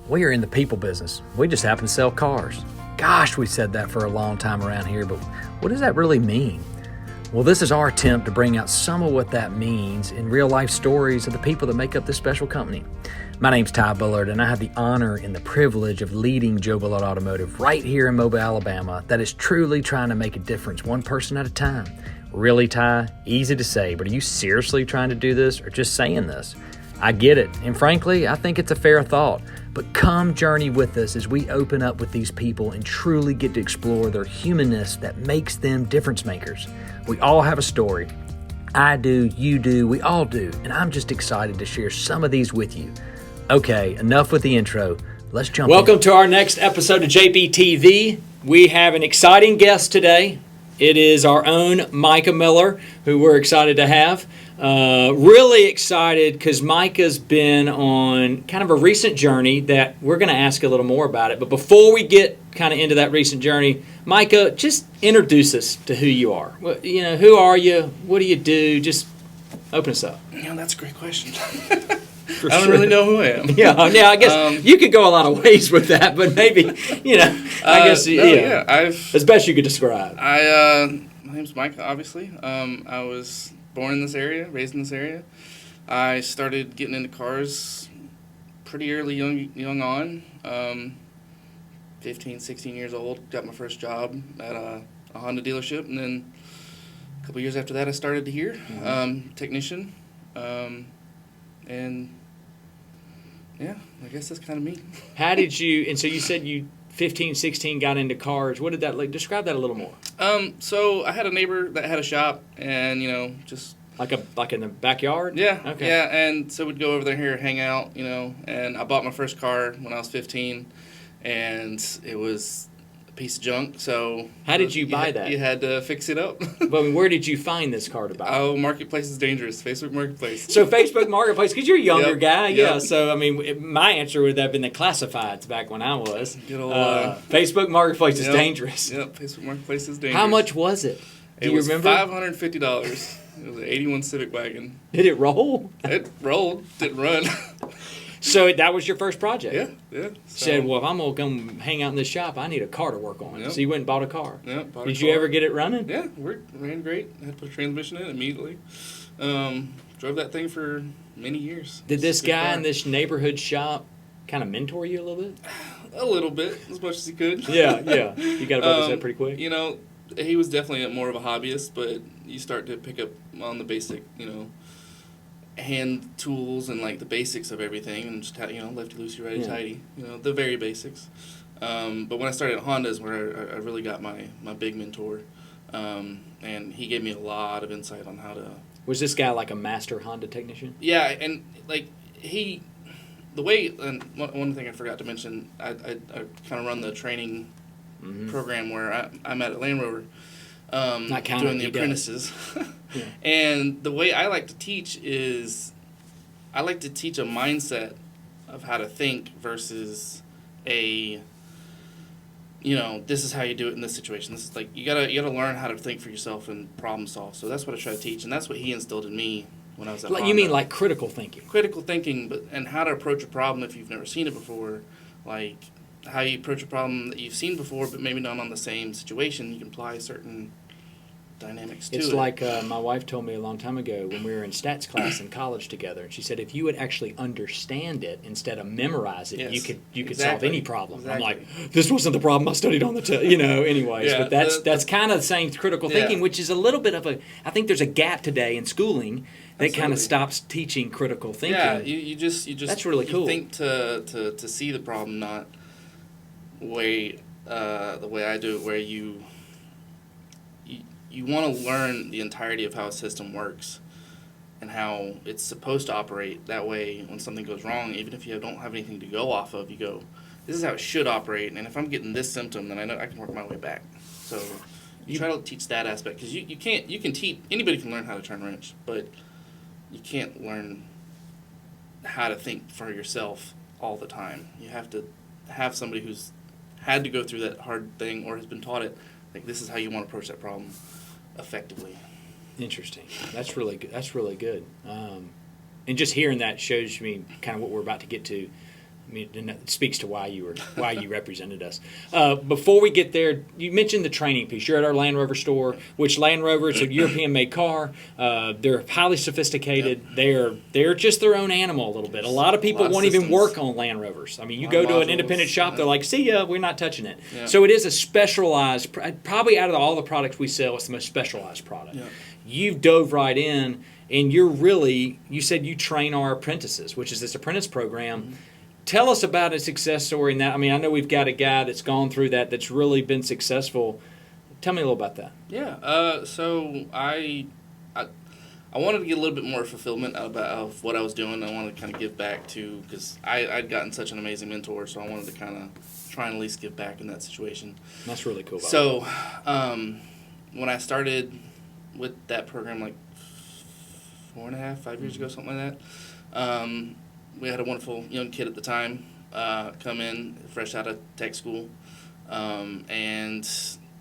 We are in the people business. We just happen to sell cars. Gosh, we said that for a long time around here, but what does that really mean? Well, this is our attempt to bring out some of what that means in real-life stories of the people that make up this special company. My name's Ty Bullard, and I have the honor and the privilege of leading Joe Bullard Automotive right here in Mobile, Alabama, that is truly trying to make a difference one person at a time. Really, Ty? Easy to say, but are you seriously trying to do this or just saying this? I get it, and frankly, I think it's a fair thought. But come journey with us as we open up with these people and truly get to explore their humanness that makes them difference makers. We all have a story. I do, you do, we all do, and I'm just excited to share some of these with you. Okay, enough with the intro. Let's jump in. Welcome to our next episode of JBTV. We have an exciting guest today. It is our own Micah Miller, who we're excited to have. Really excited because Micah's been on kind of a recent journey that we're going to ask a little more about it. But before we get kind of into that recent journey, Micah, just introduce us to who you are. Who are you? What do you do? Just open us up. That's a great question. I don't really know who I am. Yeah, I guess you could go a lot of ways with that, but maybe, as best you could describe. My name's Micah, obviously. I was born in this area, raised in this area. I started getting into cars pretty early, young on. 15, 16 years old, got my first job at a Honda dealership, and then a couple years after that I started here, technician. And yeah, I guess that's kind of me. How did you, and so you said you 15, 16 got into cars. What did that like? Describe that a little more. So I had a neighbor that had a shop, and just like in the backyard. Yeah. Okay. Yeah, and so we'd go over there here, hang out, and I bought my first car when I was 15, and it was a piece of junk. So how did you buy that? You had to fix it up. But where did you find this car to buy? Oh, Marketplace is dangerous. Facebook Marketplace. So Facebook Marketplace, because you're a younger guy, Yep. yeah. So my answer would have been the classifieds back when I was. Good old, Facebook Marketplace is dangerous. Yep, Facebook Marketplace is dangerous. How much was it? Do you remember? $550. It was an 81 Civic wagon. Did it roll? It rolled. Didn't run. So that was your first project? Yeah. So, said, well, if I'm going to come hang out in this shop, I need a car to work on. Yep. So you went and bought a car. Yep, bought a car. Did you ever get it running? Yeah, ran great. I had to put a transmission in immediately. Drove that thing for many years. Did this guy in this neighborhood shop kind of mentor you a little bit? A little bit, as much as he could. Yeah. You got above his head pretty quick? He was definitely more of a hobbyist, but you start to pick up on the basic, hand tools and like the basics of everything, and just lefty loosey, righty tighty, the very basics. But when I started at Honda is where I really got my big mentor, and he gave me a lot of insight on how to. Was this guy like a master Honda technician? Yeah, and like and one thing I forgot to mention, I kind of run the training program where I'm at Land Rover. Doing the apprentices. Yeah. And the way I like to teach is I like to teach a mindset of how to think versus this is how you do it in this situation. This is like you gotta learn how to think for yourself and problem solve. So that's what I try to teach, and that's what he instilled in me when I was at Honda. You mean like critical thinking? Critical thinking, and how to approach a problem if you've never seen it before, like how you approach a problem that you've seen before, but maybe not on the same situation. You can apply certain dynamics to it. It's like my wife told me a long time ago when we were in stats class in college together, and she said if you would actually understand it instead of memorize it, you could solve any problem. Exactly. I'm like, this wasn't the problem I studied on the anyways. Yeah, but that's kind of the same critical thinking, which is a little bit of I think there's a gap today in schooling that kind of stops teaching critical thinking. Yeah, you just that's really cool. You think to see the problem, not the way I do it, where you want to learn the entirety of how a system works and how it's supposed to operate. That way, when something goes wrong, even if you don't have anything to go off of, you go, this is how it should operate, and if I'm getting this symptom, then I know I can work my way back. So you try to teach that aspect, because you can teach, anybody can learn how to turn a wrench, but you can't learn how to think for yourself all the time. You have to have somebody who's had to go through that hard thing or has been taught it, like this is how you want to approach that problem effectively. Interesting. That's really good. And just hearing that shows me kind of what we're about to get to. I mean, and it speaks to why you represented us. Before we get there, you mentioned the training piece. You're at our Land Rover store, which Land Rover, it's a European-made car. They're highly sophisticated. Yep. They're just their own animal a little bit. A lot of people won't even work on Land Rovers. I mean, you go to an independent shop, they're like, "See ya, we're not touching it." Yep. So it is a specialized. Probably out of all the products we sell, it's the most specialized product. Yep. You've dove right in, and you said you train our apprentices, which is this apprentice program. Mm-hmm. Tell us about a success story in that. I mean, I know we've got a guy that's gone through that's really been successful. Tell me a little about that. Yeah. So I wanted to get a little bit more fulfillment of what I was doing. I wanted to kind of give back to, because I'd gotten such an amazing mentor, so I wanted to kind of try and at least give back in that situation. That's really cool. So when I started with that program, like 4.5, 5 years ago, something like that, we had a wonderful young kid at the time come in, fresh out of tech school. And,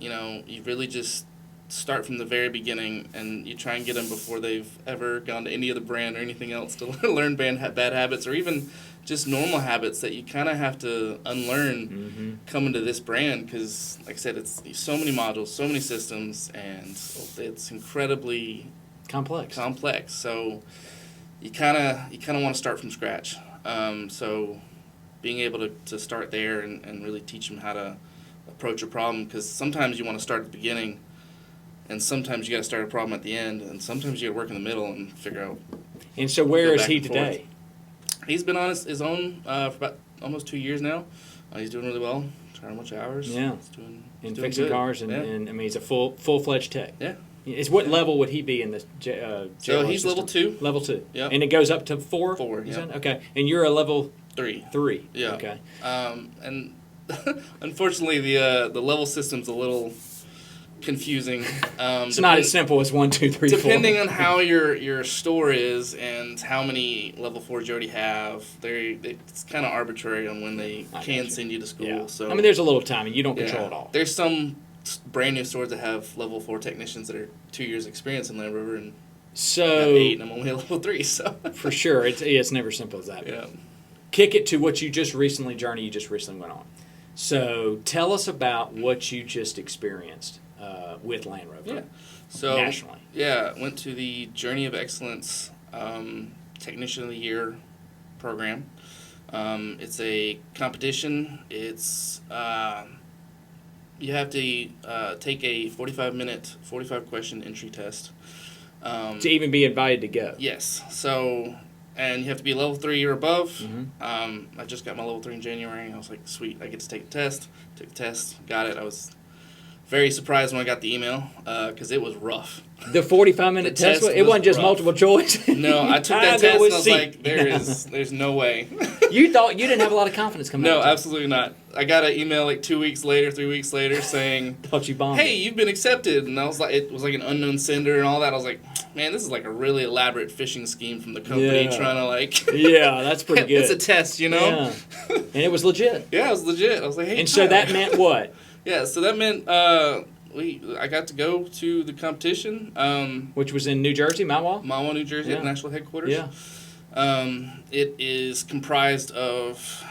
you really just start from the very beginning, and you try and get them before they've ever gone to any other brand or anything else to learn bad habits, or even just normal habits that you kind of have to unlearn coming to this brand, because, like I said, it's so many modules, so many systems, and it's incredibly complex. So you kind of want to start from scratch. So being able to start there and really teach them how to approach a problem, because sometimes you want to start at the beginning, and sometimes you got to start a problem at the end, and sometimes you got to work in the middle and figure out. And so where is he today? He's been on his own for about almost 2 years now. He's doing really well. Trying a bunch of hours. Yeah. He's doing fixing good. Cars, and I mean, he's a full-fledged tech. Yeah. What level would he be in this? So he's system? level 2. Level 2. Yeah. And it goes up to 4. 4. Yeah. Okay. And you're a level 3. 3. Yeah. Okay. And unfortunately, the level system's a little confusing. It's not as simple as 1, 2, 3, 4. Depending on how your store is and how many level 4s you already have, it's kind of arbitrary on when they can send you to school. Yeah. So I mean, there's a little time, and you don't control it all. There's some brand new stores that have level 4 technicians that are 2 years experience in Land Rover, and I have 8, and I'm only level 3. So for sure, it's never simple as that. Yeah. Kick it to what you just recently went on. So tell us about what you just experienced with Land Rover. Yeah. So nationally. Yeah, went to the Journey of Excellence Technician of the Year program. It's a competition. It's you have to take a 45-minute, 45-question entry test. To even be invited to go. Yes. So, and you have to be level 3 or above. Mm-hmm. I just got my level 3 in January, and I was like, sweet, I get to take the test. Took the test, got it. I was very surprised when I got the email, because it was rough. The 45-minute test, it wasn't just rough. multiple choice? No, I took that test, and I was like, there's no way. You thought you didn't have a lot of confidence coming out? No, absolutely not. I got an email like 2 weeks later, 3 weeks later saying, thought you bombed. Hey, you've been accepted. And I was like, it was like an unknown sender and all that. I was like, man, this is like a really elaborate phishing scheme from the company trying to like. Yeah, that's pretty good. It's a test, you know? Yeah. And it was legit. Yeah, it was legit. I was like, hey. And so that meant what? Yeah, so that meant I got to go to the competition. Which was in New Jersey, Mahwah, New Jersey, at the national headquarters. Yeah. It is comprised of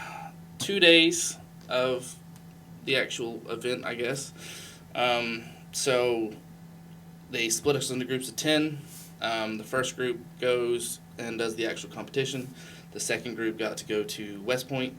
2 days of the actual event, I guess. So they split us into groups of 10. The first group goes and does the actual competition. The second group got to go to West Point,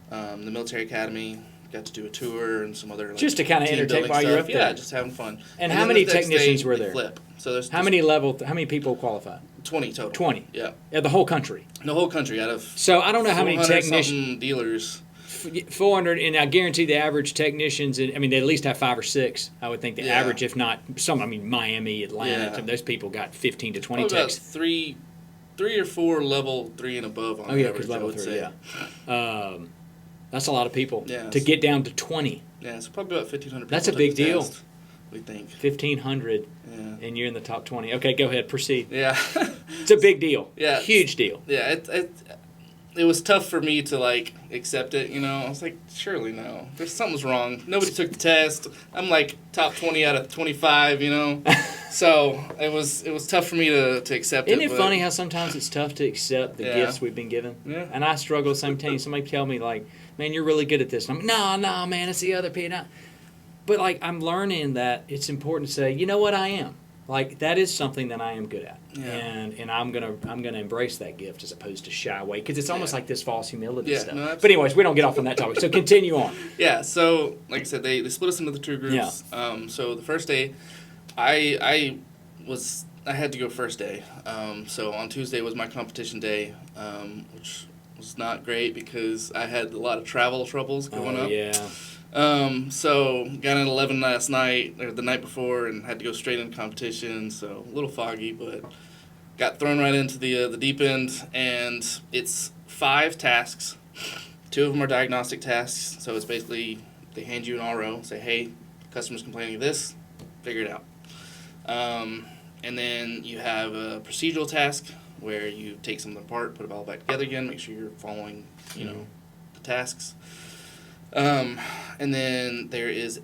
the military academy. Got to do a tour and some other just to kind of entertain while you're up there. Yeah, just having fun. And how many technicians were there? Flip. So there's how many people qualified? 20 total. 20. Yeah. The whole country. The whole country out of. So I don't know how many technicians. Dealers. 400, and I guarantee the average technicians. I mean, they at least have 5 or 6. I would think the average, if not some. I mean, Miami, Atlanta. Those people got 15 to 20 Probably techs. About three or four level 3 and above on average. Because level 3. Yeah. That's a lot of people to it's, get down to 20. Yeah, so probably about 1,500 people. That's a big deal. Test, we think. 1,500, and you're in the top 20. Okay, go ahead, proceed. Yeah. It's a big deal. Yeah. Huge deal. Yeah, it was tough for me to, like, accept it, you know. I was like, surely something's wrong. Nobody took the test. I'm, like, top 20 out of 25, you know. So it was tough for me to accept Isn't it. it but funny how sometimes it's tough to accept the Yeah. gifts we've been given? Yeah. And I struggle the same thing. Somebody tell me, like, man, you're really good at this. And I'm no, man, it's the other people. But, like, I'm learning that it's important to say, you know what, I am. Like, that is something that I am good at. Yeah. And I'm gonna embrace that gift as opposed to shy away. Because it's almost Yeah. like this false humility Yeah, stuff. no, But anyways, we don't get off on that topic. So continue on. Yeah, so like I said, they split us into the 2 groups. Yeah. So the first day, I had to go first day. So on Tuesday was my competition day, which was not great because I had a lot of travel troubles going up. Yeah. So got in at 11 last night, or the night before, and had to go straight into competition. So a little foggy, but got thrown right into the deep end. And it's 5 tasks. 2 of them are diagnostic tasks. So it's basically they hand you an RO, say, hey, customer's complaining of this, figure it out. And then you have a procedural task where you take something apart, put it all back together again, make sure you're following, the tasks. And then there is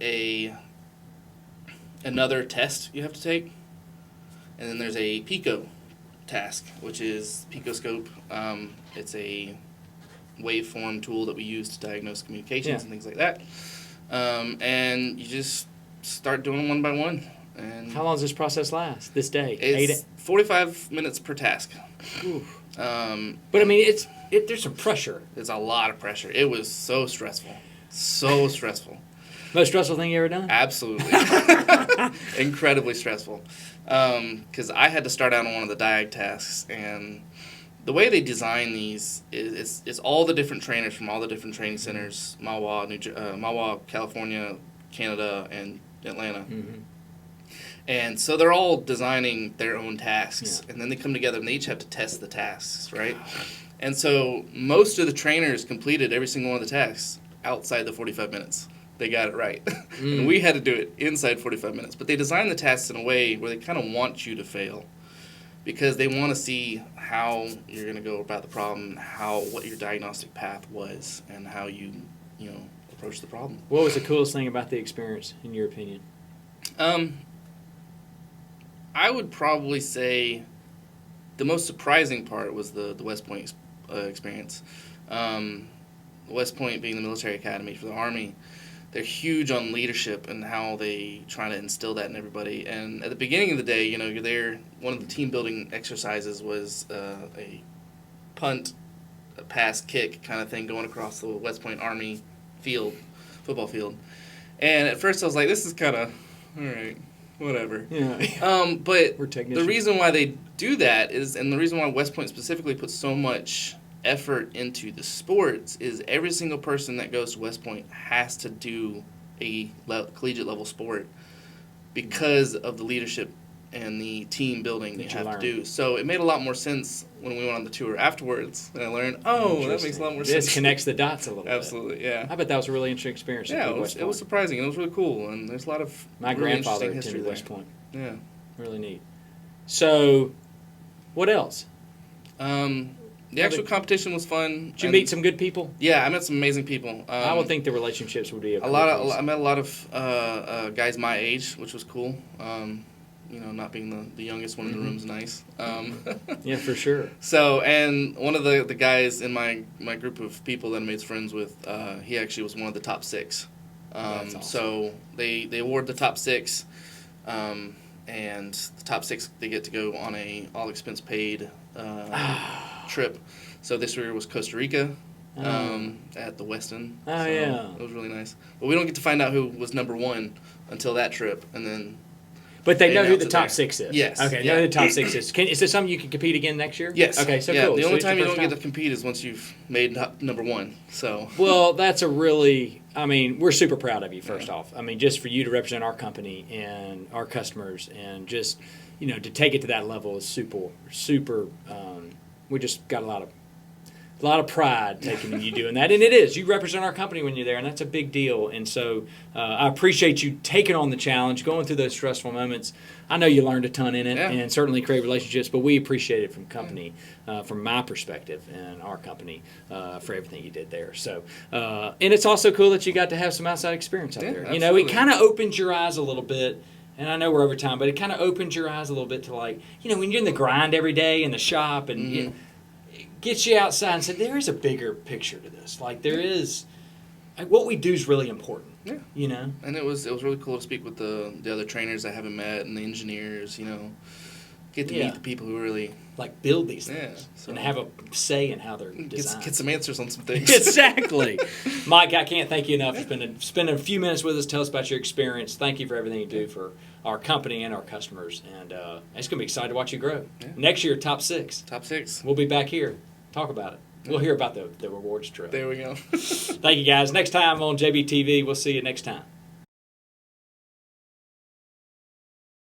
another test you have to take. And then there's a PICO task, which is Picoscope. It's a waveform tool that we use to diagnose communications and things like that. And you just start doing them one by one. And How long does this process last? This day? it's 45 minutes per task. Oof. But But I mean, there's some pressure. there's a lot of pressure. It was so stressful. So stressful. Most stressful thing you ever done? Absolutely. Incredibly stressful. Because I had to start out on one of the diag tasks, and the way they design these is it's all the different trainers from all the different training centers, Mahwah, California, Canada, and Atlanta. Mm-hmm. And so they're all designing their own tasks, Yeah. and then they come together and they each have to test the tasks, right? And so most of the trainers completed every single one of the tasks outside the 45 minutes. They got it right. And we had to do it inside 45 minutes. But they designed the tasks in a way where they kind of want you to fail because they want to see how you're going to go about the problem, what your diagnostic path was, and how you approach the problem. What was the coolest thing about the experience, in your opinion? I would probably say the most surprising part was the West Point experience. West Point being the military academy for the Army, they're huge on leadership and how they try to instill that in everybody. And at the beginning of the day, you're there. One of the team building exercises was a punt, a pass, kick kind of thing going across the West Point Army football field. And at first I was like, this is kind of, all right, whatever. Yeah. But We're technicians. the reason why they do that is, and the reason why West Point specifically puts so much effort into the sports is every single person that goes to West Point has to do a collegiate level sport because of the leadership and the team building that you have to do. So it made a lot more sense when we went on the tour afterwards, and I learned, that makes a lot more sense. This connects the dots a little bit. Absolutely, yeah. I bet that was a really interesting experience. Yeah, at it West was Point. surprising, and it was really cool, and there's a lot of My really grandfather interesting history attended there. West Point. Yeah. Really neat. So, what else? The actual competition was fun. Did you meet some good people? Yeah, I met some amazing people. I would think the relationships would be I met a lot of guys my age, which was cool. Not being the youngest one in the room is nice. Yeah, for sure. So, and one of the guys in my group of people that I made friends with, he actually was one of the top 6. That's awesome. So they award the top 6, and the top 6 they get to go on a all expense paid trip. So this year was Costa Rica at the Westin. Oh, so yeah. It was really nice. But we don't get to find out who was number 1 until that trip, and then. But they know who the announced it top there. 6 is. Yes. Okay, Yeah. know who the top 6 is. Is there something you can compete again next year? Yes. Okay, so yeah, cool. The So only it's your time you first don't get to compete is once you've made number 1. So. Well, that's we're super proud of you, first off. I mean, just for you to represent our company and our customers and just, to take it to that level is super, we just got a lot of pride taking in you doing that. And it is. You represent our company when you're there, and that's a big deal. And so I appreciate you taking on the challenge, going through those stressful moments. I know you learned a ton in it and certainly create relationships, but we appreciate it from company, from my perspective and our company, for everything you did there. So, and it's also cool that you got to have some outside experience out there. Absolutely. It kind of opens your eyes a little bit And I know we're over time, but it kind of opens your eyes a little bit to, like, you know, when you're in the grind every day in the shop, and it gets you outside and say, there is a bigger picture to this. Like, there is, like, what we do is really important. Yeah. You know? And it was really cool to speak with the other trainers I haven't met and the engineers, you know. Get to meet the people who really like build these things so and have a say in how they're designed. Get some answers on some things. Exactly. Mike, I can't thank you enough for spending a few minutes with us. Tell us about your experience. Thank you for everything you do for our company and our customers. And it's going to be exciting to watch you grow. Yeah. Next year, top 6. Top 6. We'll be back here. Talk about it. We'll hear about the rewards trip. There we go. Thank you, guys. Next time on JBTV, we'll see you next time.